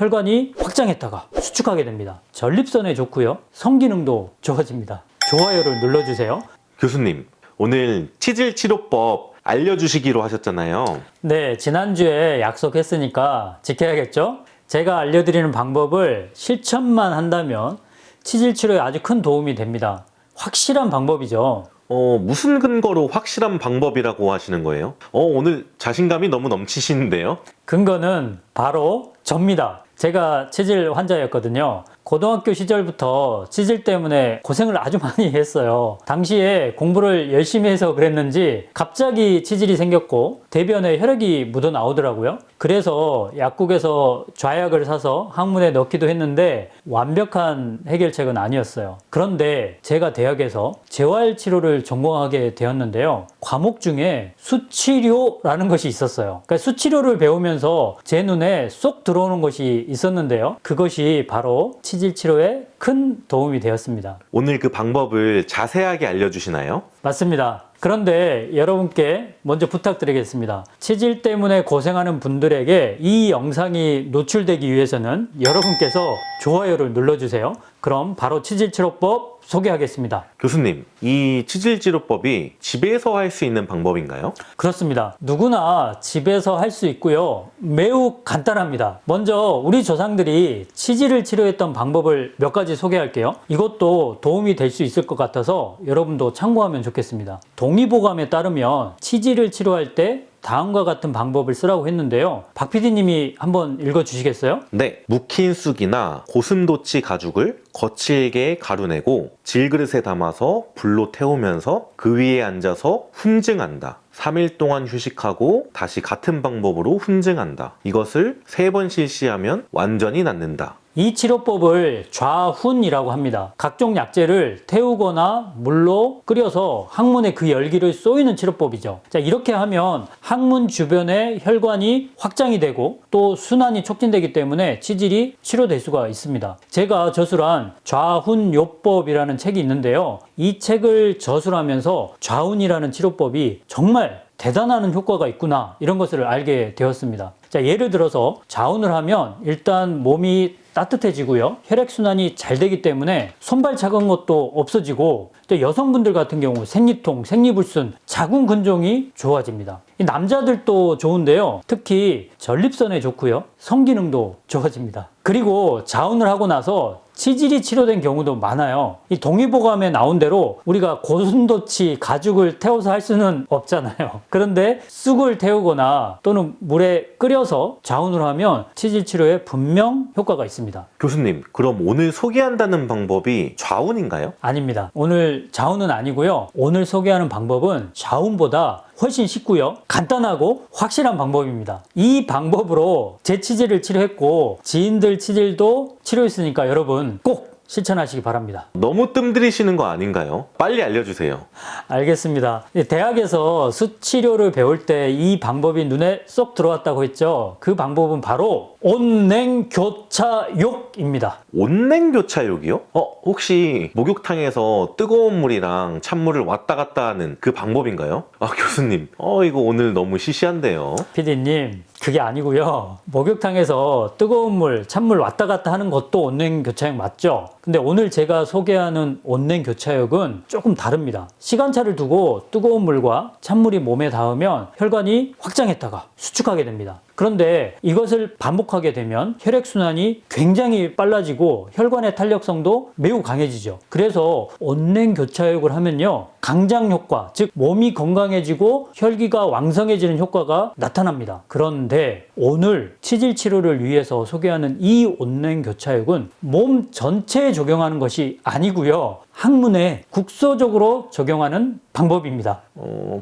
혈관이 확장했다가 수축하게 됩니다. 전립선에 좋고요. 성기능도 좋아집니다. 좋아요를 눌러주세요. 교수님, 오늘 치질 치료법 알려주시기로 하셨잖아요. 네, 지난주에 약속했으니까 지켜야겠죠? 제가 알려드리는 방법을 실천만 한다면 치질 치료에 아주 큰 도움이 됩니다. 확실한 방법이죠. 무슨 근거로 확실한 방법이라고 하시는 거예요? 오늘 자신감이 너무 넘치시는데요? 근거는 바로 접니다. 제가 치질 환자였거든요. 고등학교 시절부터 치질 때문에 고생을 아주 많이 했어요. 당시에 공부를 열심히 해서 그랬는지 갑자기 치질이 생겼고 대변에 혈액이 묻어 나오더라고요. 그래서 약국에서 좌약을 사서 항문에 넣기도 했는데 완벽한 해결책은 아니었어요. 그런데 제가 대학에서 재활치료를 전공하게 되었는데요. 과목 중에 수치료라는 것이 있었어요. 그러니까 수치료를 배우면서 제 눈에 쏙 들어오는 것이 있었는데요. 그것이 바로 치질 치료에 큰 도움이 되었습니다. 오늘 그 방법을 자세하게 알려주시나요? 맞습니다. 그런데 여러분께 먼저 부탁드리겠습니다. 치질 때문에 고생하는 분들에게 이 영상이 노출되기 위해서는 여러분께서 좋아요를 눌러주세요. 그럼 바로 치질치료법 소개하겠습니다. 교수님, 이 치질치료법이 집에서 할 수 있는 방법인가요? 그렇습니다. 누구나 집에서 할 수 있고요. 매우 간단합니다. 먼저 우리 조상들이 치질을 치료했던 방법을 몇 가지 소개할게요. 이것도 도움이 될 수 있을 것 같아서 여러분도 참고하면 좋겠습니다. 동의보감에 따르면 치질을 치료할 때 다음과 같은 방법을 쓰라고 했는데요. 박 PD님이 한번 읽어주시겠어요? 네, 묵힌 쑥이나 고슴도치 가죽을 거칠게 가루내고 질그릇에 담아서 불로 태우면서 그 위에 앉아서 훈증한다. 3일 동안 휴식하고 다시 같은 방법으로 훈증한다. 이것을 3번 실시하면 완전히 낫는다. 이 치료법을 좌훈이라고 합니다. 각종 약재를 태우거나 물로 끓여서 항문에 그 열기를 쏘이는 치료법이죠. 자, 이렇게 하면 항문 주변에 혈관이 확장이 되고 또 순환이 촉진되기 때문에 치질이 치료될 수가 있습니다. 제가 저술한 좌훈요법이라는 책이 있는데요. 이 책을 저술하면서 좌훈이라는 치료법이 정말 대단한 효과가 있구나, 이런 것을 알게 되었습니다. 자, 예를 들어서 좌훈을 하면 일단 몸이 따뜻해지고요. 혈액순환이 잘 되기 때문에 손발 차가운 것도 없어지고, 또 여성분들 같은 경우 생리통, 생리불순, 자궁 근종이 좋아집니다. 이 남자들도 좋은데요. 특히 전립선에 좋고요. 성기능도 좋아집니다. 그리고 자운을 하고 나서 치질이 치료된 경우도 많아요. 이 동의보감에 나온 대로 우리가 고슴도치 가죽을 태워서 할 수는 없잖아요. 그런데 쑥을 태우거나 또는 물에 끓여서 자운을 하면 치질 치료에 분명 효과가 있습니다. 교수님, 그럼 오늘 소개한다는 방법이 좌운인가요? 아닙니다. 오늘 자운은 아니고요. 오늘 소개하는 방법은 자운보다 훨씬 쉽고요. 간단하고 확실한 방법입니다. 이 방법으로 제 치질을 치료했고 지인들 치질도 치료했으니까 여러분 꼭 실천하시기 바랍니다. 너무 뜸들이시는 거 아닌가요? 빨리 알려주세요. 알겠습니다. 대학에서 수치료를 배울 때 이 방법이 눈에 쏙 들어왔다고 했죠. 그 방법은 바로 온냉교차욕입니다. 온냉교차욕이요? 혹시 목욕탕에서 뜨거운 물이랑 찬물을 왔다 갔다 하는 그 방법인가요? 교수님, 이거 오늘 너무 시시한데요. PD님, 그게 아니고요. 목욕탕에서 뜨거운 물, 찬물 왔다 갔다 하는 것도 온냉교차욕 맞죠? 근데 오늘 제가 소개하는 온냉교차욕은 조금 다릅니다. 시간차를 두고 뜨거운 물과 찬물이 몸에 닿으면 혈관이 확장했다가 수축하게 됩니다. 그런데 이것을 반복하게 되면 혈액순환이 굉장히 빨라지고 혈관의 탄력성도 매우 강해지죠. 그래서 온냉교차욕을 하면요, 강장효과, 즉 몸이 건강해지고 혈기가 왕성해지는 효과가 나타납니다. 그런데 오늘 치질 치료를 위해서 소개하는 이 온냉교차욕은 몸 전체에 적용하는 것이 아니고요, 항문에 국소적으로 적용하는 방법입니다.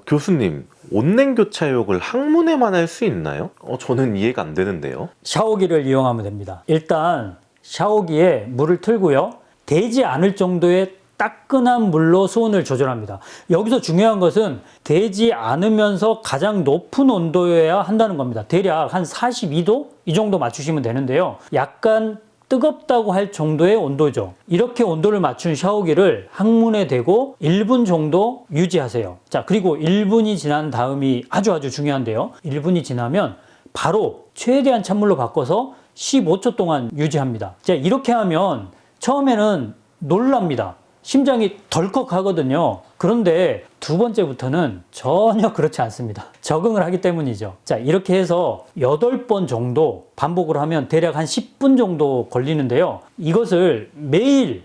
교수님, 온냉교차욕을 항문에만 할 수 있나요? 저는 이해가 안 되는데요. 샤워기를 이용하면 됩니다. 일단 샤워기에 물을 틀고요. 되지 않을 정도의 따끈한 물로 수온을 조절합니다. 여기서 중요한 것은 되지 않으면서 가장 높은 온도여야 한다는 겁니다. 대략 한 42도? 이 정도 맞추시면 되는데요. 약간 뜨겁다고 할 정도의 온도죠. 이렇게 온도를 맞춘 샤워기를 항문에 대고 1분 정도 유지하세요. 자, 그리고 1분이 지난 다음이 아주 중요한데요. 1분이 지나면 바로 최대한 찬물로 바꿔서 15초 동안 유지합니다. 자, 이렇게 하면 처음에는 놀랍니다. 심장이 덜컥 하거든요. 그런데 두 번째부터는 전혀 그렇지 않습니다. 적응을 하기 때문이죠. 자, 이렇게 해서 8번 정도 반복을 하면 대략 한 10분 정도 걸리는데요. 이것을 매일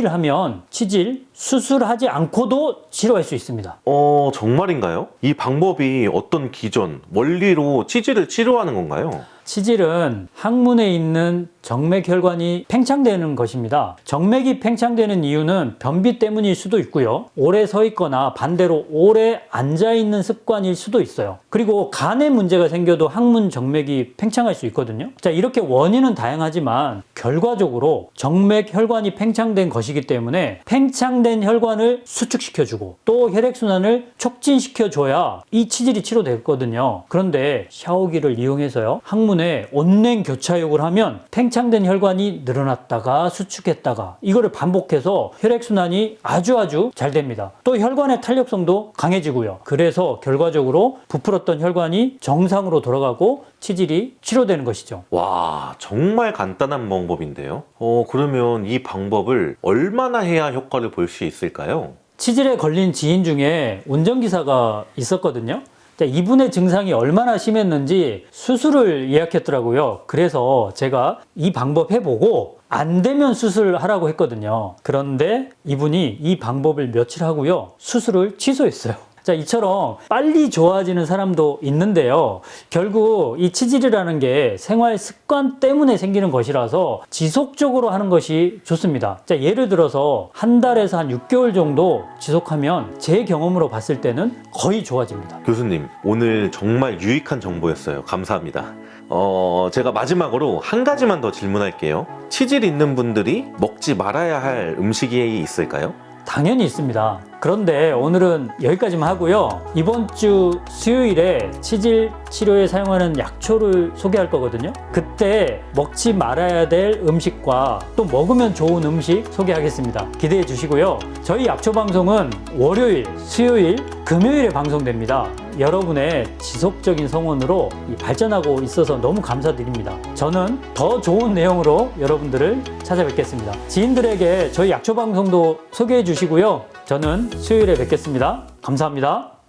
하면 치질 수술하지 않고도 치료할 수 있습니다. 정말인가요? 이 방법이 어떤 기전, 원리로 치질을 치료하는 건가요? 치질은 항문에 있는 정맥혈관이 팽창되는 것입니다. 정맥이 팽창되는 이유는 변비 때문일 수도 있고요. 오래 서 있거나 반대로 오래 앉아 있는 습관일 수도 있어요. 그리고 간에 문제가 생겨도 항문 정맥이 팽창할 수 있거든요. 자, 이렇게 원인은 다양하지만 결과적으로 정맥혈관이 팽창된 것이기 때문에 팽창된 혈관을 수축시켜주고 또 혈액순환을 촉진시켜줘야 이 치질이 치료되거든요. 그런데 샤워기를 이용해서요, 항문에 온냉 교차욕을 하면 팽창된 혈관이 늘어났다가 수축했다가 이거를 반복해서 혈액순환이 아주 잘 됩니다. 또 혈관의 탄력성도 강해지고요. 그래서 결과적으로 부풀었던 혈관이 정상으로 돌아가고 치질이 치료되는 것이죠. 와, 정말 간단한 방법인데요. 그러면 이 방법을 얼마나 해야 효과를 볼 수 있을까요? 치질에 걸린 지인 중에 운전기사가 있었거든요. 이분의 증상이 얼마나 심했는지 수술을 예약했더라고요. 그래서 제가 이 방법 해보고 안 되면 수술하라고 했거든요. 그런데 이분이 이 방법을 며칠 하고요, 수술을 취소했어요. 자, 이처럼 빨리 좋아지는 사람도 있는데요. 결국 이 치질이라는 게 생활 습관 때문에 생기는 것이라서 지속적으로 하는 것이 좋습니다. 자, 예를 들어서 한 달에서 한 6개월 정도 지속하면 제 경험으로 봤을 때는 거의 좋아집니다. 교수님, 오늘 정말 유익한 정보였어요. 감사합니다. 제가 마지막으로 한 가지만 더 질문할게요. 치질 있는 분들이 먹지 말아야 할 음식이 있을까요? 당연히 있습니다. 그런데 오늘은 여기까지만 하고요. 이번 주 수요일에 치질 치료에 사용하는 약초를 소개할 거거든요. 그때 먹지 말아야 될 음식과 또 먹으면 좋은 음식 소개하겠습니다. 기대해 주시고요. 저희 약초 방송은 월요일, 수요일, 금요일에 방송됩니다. 여러분의 지속적인 성원으로 발전하고 있어서 너무 감사드립니다. 저는 더 좋은 내용으로 여러분들을 찾아뵙겠습니다. 지인들에게 저희 약초 방송도 소개해 주시고요. 저는 수요일에 뵙겠습니다. 감사합니다.